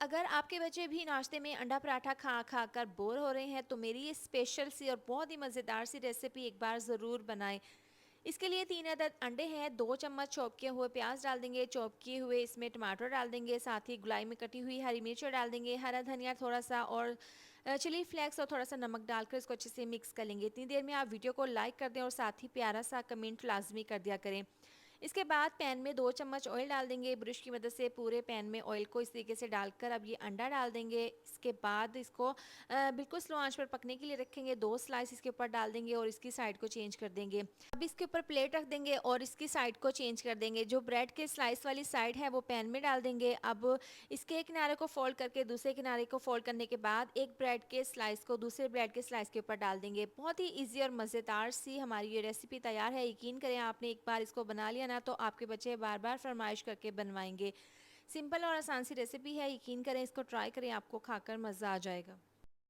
अगर आपके बच्चे भी नाश्ते में अंडा पराठा खा खा कर बोर हो रहे हैं तो मेरी ये स्पेशल सी और बहुत ही मज़ेदार सी रेसिपी एक बार ज़रूर बनाएं। इसके लिए 3 अदद अंडे हैं, 2 चम्मच चॉप किए हुए प्याज डाल देंगे, चॉप किए हुए इसमें टमाटर डाल देंगे, साथ ही गोलाई में कटी हुई हरी मिर्च डाल देंगे, हरा धनिया थोड़ा-सा और चिली फ्लेक्स और थोड़ा-सा नमक डालकर इसको अच्छे से मिक्स कर लेंगे। इतनी देर में आप वीडियो को लाइक कर दें और साथ ही प्यारा-सा कमेंट लाज़मी कर दिया करें। इसके बाद पैन में 2 चम्मच ऑयल डाल देंगे, ब्रश की मदद से पूरे पैन में ऑयल को इस तरीके से डालकर अब ये अंडा डाल देंगे। इसके बाद इसको बिल्कुल स्लो आंच पर पकने के लिए रखेंगे, 2 स्लाइस इसके ऊपर डाल देंगे और इसकी साइड को चेंज कर देंगे। अब इसके ऊपर प्लेट रख देंगे और इसकी साइड को चेंज कर देंगे। जो ब्रेड के स्लाइस वाली साइड है वो पैन में डाल देंगे। अब इसके एक किनारे को फोल्ड करके दूसरे किनारे को फोल्ड करने के बाद एक ब्रेड के स्लाइस को दूसरे ब्रेड के स्लाइस के ऊपर डाल देंगे। बहुत ही ईज़ी और मज़ेदार सी हमारी ये रेसिपी तैयार है। यकीन करें आपने एक बार इसको बना लिया ना तो आपके बच्चे बार-बार फरमाइश करके बनवाएँगे। सिंपल और आसान सी रेसिपी है, यकीन करें इसको ट्राई करें, आपको खाकर मज़ा आ जाएगा।